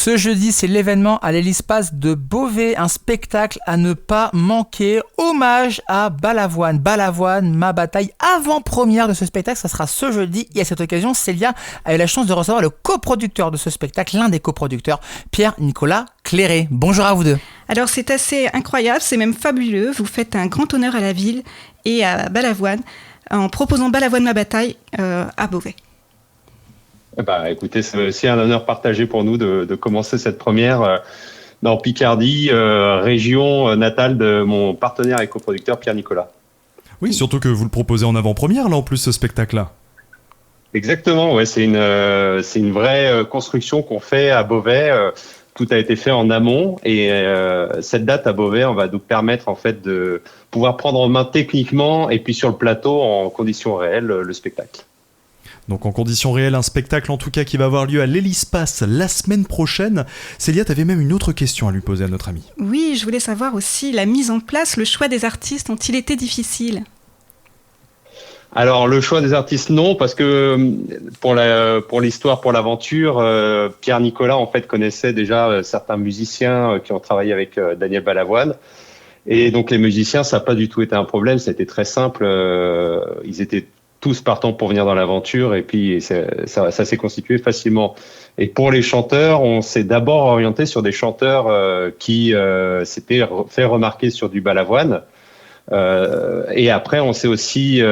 Ce jeudi, c'est l'événement à l'Hélispace de Beauvais, un spectacle à ne pas manquer. Hommage à Balavoine. Balavoine, ma bataille, avant-première de ce spectacle, ça sera ce jeudi. Et à cette occasion, Célia a eu la chance de recevoir le coproducteur de ce spectacle, l'un des coproducteurs, Pierre-Nicolas Cléré. Bonjour à vous deux. Alors c'est assez incroyable, c'est même fabuleux. Vous faites un grand honneur à la ville et à Balavoine en proposant Balavoine, ma bataille à Beauvais. Écoutez, c'est aussi un honneur partagé pour nous de commencer cette première dans Picardie, région natale de mon partenaire et coproducteur Pierre-Nicolas. Oui, surtout que vous le proposez en avant-première, là, en plus, ce spectacle-là. Exactement, ouais, c'est une vraie construction qu'on fait à Beauvais. Tout a été fait en amont et cette date à Beauvais, on va nous permettre en fait de pouvoir prendre en main techniquement et puis sur le plateau en conditions réelles le spectacle. Donc en conditions réelles, un spectacle en tout cas qui va avoir lieu à l'Hélispace la semaine prochaine. Célia, tu avais même une autre question à lui poser à notre ami. Oui, je voulais savoir aussi la mise en place, le choix des artistes, ont-ils été difficiles ? Alors le choix des artistes, non, parce que pour l'histoire, pour l'aventure, Pierre-Nicolas en fait connaissait déjà certains musiciens qui ont travaillé avec Daniel Balavoine. Et donc les musiciens, ça n'a pas du tout été un problème, ça a été très simple. Ils étaient tous partants pour venir dans l'aventure et puis ça s'est constitué facilement. Et pour les chanteurs, on s'est d'abord orienté sur des chanteurs qui s'étaient fait remarquer sur du Balavoine. Et après, on s'est aussi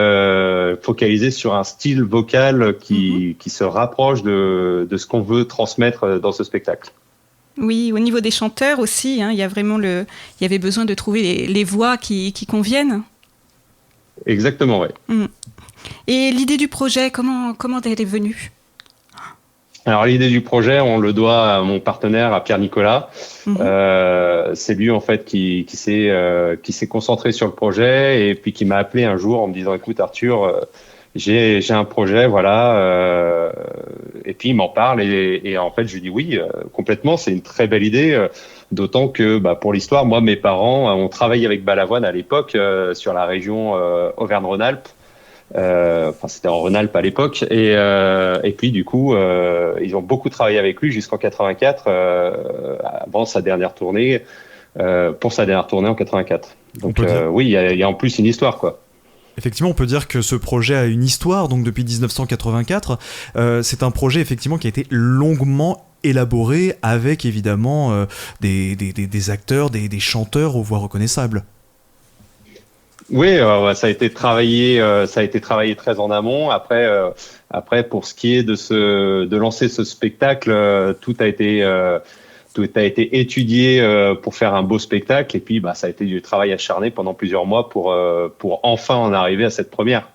focalisé sur un style vocal qui se rapproche de ce qu'on veut transmettre dans ce spectacle. Oui, au niveau des chanteurs aussi, il y a vraiment il y avait besoin de trouver les voix qui conviennent. Exactement, oui. Et l'idée du projet, comment elle est venue ? Alors l'idée du projet, on le doit à mon partenaire, à Pierre-Nicolas. C'est lui en fait qui s'est concentré sur le projet et puis qui m'a appelé un jour en me disant écoute Arthur, j'ai un projet, voilà. Et puis il m'en parle et en fait je lui dis oui, complètement, c'est une très belle idée. D'autant que pour l'histoire, moi mes parents ont travaillé avec Balavoine à l'époque sur la région Auvergne-Rhône-Alpes. C'était en Rhône-Alpes à l'époque et puis du coup ils ont beaucoup travaillé avec lui jusqu'en 84 avant sa dernière tournée pour sa dernière tournée en 84. Donc oui, il y a en plus une histoire quoi. Effectivement, on peut dire que ce projet a une histoire, donc depuis 1984. C'est un projet effectivement qui a été longuement élaboré avec évidemment des acteurs, des chanteurs aux voix reconnaissables. Oui, ça a été travaillé très en amont. Après, pour ce qui est de lancer ce spectacle, tout a été étudié pour faire un beau spectacle. Et puis, ça a été du travail acharné pendant plusieurs mois pour enfin en arriver à cette première.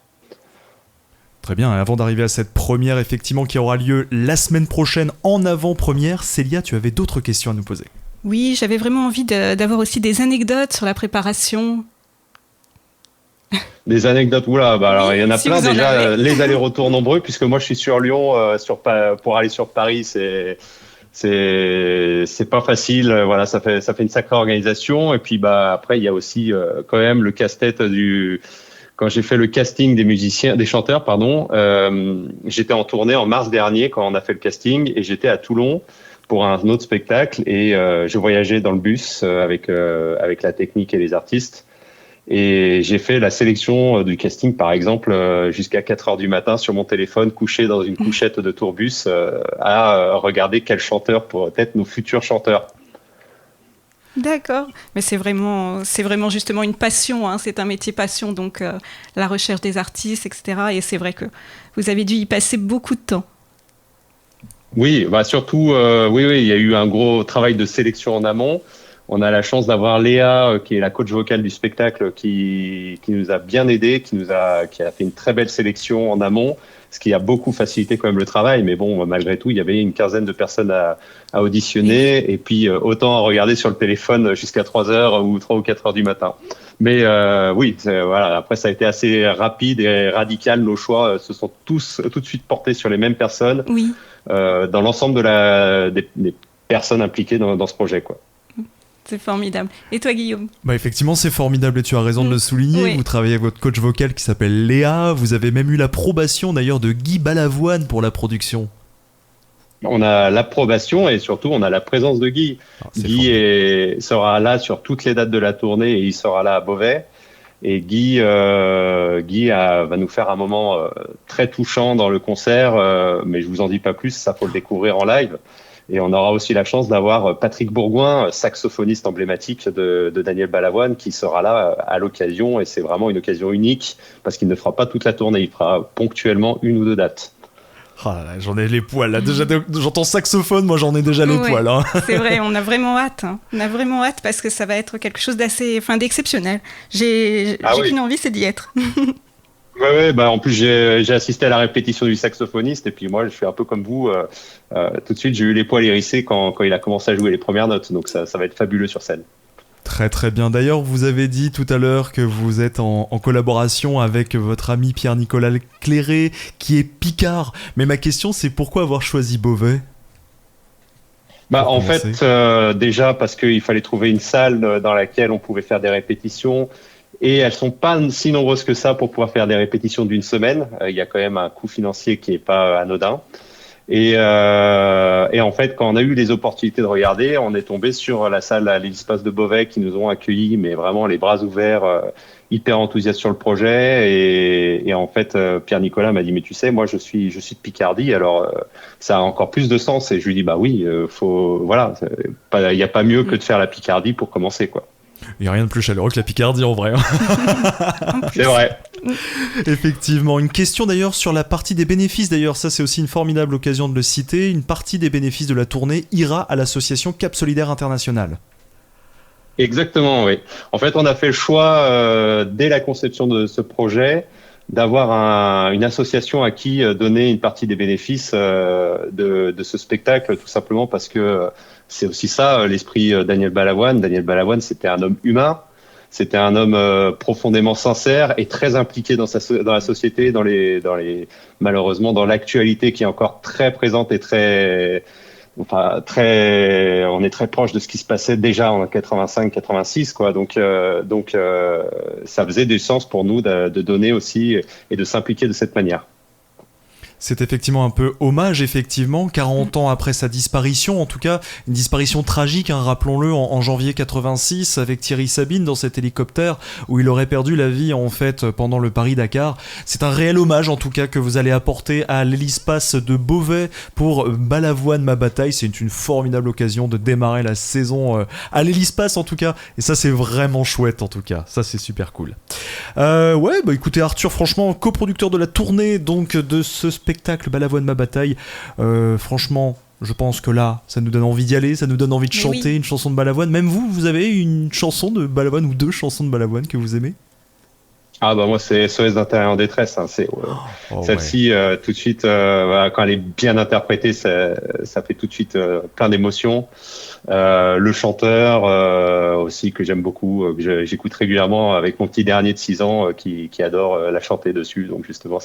Très bien. Et avant d'arriver à cette première, effectivement, qui aura lieu la semaine prochaine en avant-première, Célia, tu avais d'autres questions à nous poser. Oui, j'avais vraiment envie d'avoir aussi des anecdotes sur la préparation. Des anecdotes, alors il y en a plein déjà, les allers-retours nombreux, puisque moi je suis sur Lyon, pour aller sur Paris, c'est pas facile, voilà, ça fait une sacrée organisation, et puis après il y a aussi quand même le casse-tête quand j'ai fait le casting des chanteurs, j'étais en tournée en mars dernier quand on a fait le casting, et j'étais à Toulon pour un autre spectacle, et je voyageais dans le bus avec la technique et les artistes. Et j'ai fait la sélection du casting, par exemple, jusqu'à 4h du matin sur mon téléphone, couché dans une couchette de tourbus, à regarder quels chanteurs pourraient être nos futurs chanteurs. D'accord, mais c'est vraiment justement une passion, c'est un métier passion, donc la recherche des artistes, etc. Et c'est vrai que vous avez dû y passer beaucoup de temps. Oui, surtout, oui, il y a eu un gros travail de sélection en amont. On a la chance d'avoir Léa, qui est la coach vocale du spectacle, qui nous a bien aidés, qui a fait une très belle sélection en amont, ce qui a beaucoup facilité quand même le travail. Mais bon, malgré tout, il y avait une quinzaine de personnes à auditionner, et puis autant à regarder sur le téléphone jusqu'à 3h ou 3 ou 4h du matin. Mais oui, voilà. Après, ça a été assez rapide et radical. Nos choix se sont tous tout de suite portés sur les mêmes personnes, oui. Dans l'ensemble des personnes impliquées dans ce projet, quoi. C'est formidable. Et toi, Guillaume ? Effectivement, c'est formidable et tu as raison de le souligner. Oui. Vous travaillez avec votre coach vocal qui s'appelle Léa. Vous avez même eu l'approbation d'ailleurs de Guy Balavoine pour la production. On a l'approbation et surtout on a la présence de Guy. Guy sera là sur toutes les dates de la tournée et il sera là à Beauvais. Et Guy va nous faire un moment très touchant dans le concert, mais je vous en dis pas plus, ça faut le découvrir en live. Et on aura aussi la chance d'avoir Patrick Bourgoin, saxophoniste emblématique de Daniel Balavoine, qui sera là à l'occasion. Et c'est vraiment une occasion unique parce qu'il ne fera pas toute la tournée, il fera ponctuellement 1 ou 2 dates. Oh là là, j'en ai les poils là. Déjà, j'entends saxophone, moi j'en ai déjà les poils. Hein. C'est vrai, on a vraiment hâte. Hein. On a vraiment hâte parce que ça va être quelque chose d'exceptionnel. J'ai qu'une envie, c'est d'y être. Ouais, en plus j'ai assisté à la répétition du saxophoniste et puis moi je suis un peu comme vous. Tout de suite j'ai eu les poils hérissés quand il a commencé à jouer les premières notes. Donc ça va être fabuleux sur scène. Très très bien. D'ailleurs, vous avez dit tout à l'heure que vous êtes en collaboration avec votre ami Pierre-Nicolas Cléré, qui est picard. Mais ma question, c'est pourquoi avoir choisi Beauvais ? En fait, déjà parce qu'il fallait trouver une salle dans laquelle on pouvait faire des répétitions. Et elles sont pas si nombreuses que ça pour pouvoir faire des répétitions d'une semaine. Il y a quand même un coût financier qui est pas anodin. Et en fait, quand on a eu les opportunités de regarder, on est tombé sur la salle à l'Espace de Beauvais qui nous ont accueillis, mais vraiment les bras ouverts, hyper enthousiastes sur le projet. Et en fait, Pierre-Nicolas m'a dit, mais tu sais, moi je suis de Picardie, alors ça a encore plus de sens. Et je lui dis, bah oui, il n'y a pas mieux que de faire la Picardie pour commencer, quoi. Il n'y a rien de plus chaleureux que la Picardie en vrai. C'est vrai. Effectivement. Une question d'ailleurs sur la partie des bénéfices. D'ailleurs, ça c'est aussi une formidable occasion de le citer. Une partie des bénéfices de la tournée ira à l'association Cap Solidaire International. Exactement, oui. En fait, on a fait le choix, dès la conception de ce projet, d'avoir une association à qui donner une partie des bénéfices de ce spectacle, tout simplement parce que c'est aussi ça, l'esprit Daniel Balavoine. Daniel Balavoine, c'était un homme humain, c'était un homme profondément sincère et très impliqué dans la société, malheureusement dans l'actualité qui est encore très présente et on est très proche de ce qui se passait déjà en 85-86, quoi. Donc, ça faisait du sens pour nous de donner aussi et de s'impliquer de cette manière. C'est effectivement un peu hommage, effectivement, 40 ans après sa disparition, en tout cas, une disparition tragique, hein, rappelons-le, en janvier 86, avec Thierry Sabine dans cet hélicoptère, où il aurait perdu la vie, en fait, pendant le Paris-Dakar. C'est un réel hommage, en tout cas, que vous allez apporter à l'Hélispace de Beauvais pour Balavoine, ma bataille. C'est une formidable occasion de démarrer la saison à l'Hélispace, en tout cas, et ça, c'est vraiment chouette, en tout cas. Ça, c'est super cool. Écoutez, Arthur, franchement, coproducteur de la tournée, donc, de ce spectacle Balavoine ma bataille, franchement je pense que là ça nous donne envie d'y aller, ça nous donne envie de chanter une chanson de Balavoine. Même vous avez une chanson de Balavoine ou 2 chansons de Balavoine que vous aimez? Ah bah moi c'est SOS d'intérieur en détresse, hein. Celle-ci tout de suite quand elle est bien interprétée ça fait tout de suite plein d'émotions. Le chanteur aussi que j'aime beaucoup, que j'écoute régulièrement avec mon petit dernier de 6 ans qui adore la chanter dessus. Donc justement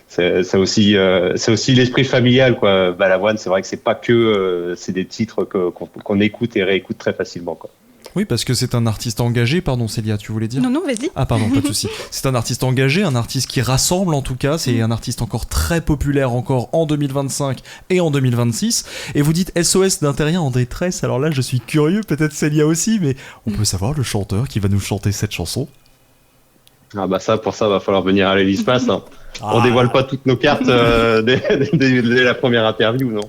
c'est aussi l'esprit familial, quoi. Balavoine, c'est vrai que c'est pas que c'est des titres qu'on écoute et réécoute très facilement, quoi. Oui, parce que c'est un artiste engagé, pardon Célia, tu voulais dire ? Non, vas-y. Ah pardon, pas de souci. C'est un artiste engagé, un artiste qui rassemble en tout cas, c'est un artiste encore très populaire encore en 2025 et en 2026. Et vous dites SOS d'un terrien en détresse, alors là je suis curieux, peut-être Célia aussi, mais on peut savoir le chanteur qui va nous chanter cette chanson ? Ah bah pour ça va falloir venir à l'Hélispace, hein. On dévoile pas toutes nos cartes dès la première interview, non?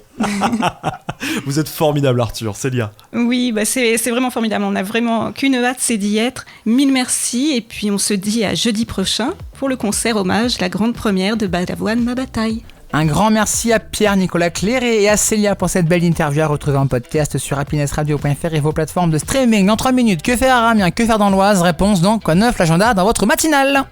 Vous êtes formidable, Arthur. Célia. Oui, c'est vraiment formidable. On n'a vraiment qu'une hâte, c'est d'y être. 1000 merci. Et puis on se dit à jeudi prochain pour le concert hommage, la grande première de Balavoine, ma bataille. Un grand merci à Pierre-Nicolas Cléré et à Célia pour cette belle interview à retrouver en podcast sur happinessradio.fr et vos plateformes de streaming. Dans 3 minutes, que faire à Amiens, que faire dans l'Oise? Réponse donc, quoi neuf l'agenda dans votre matinale?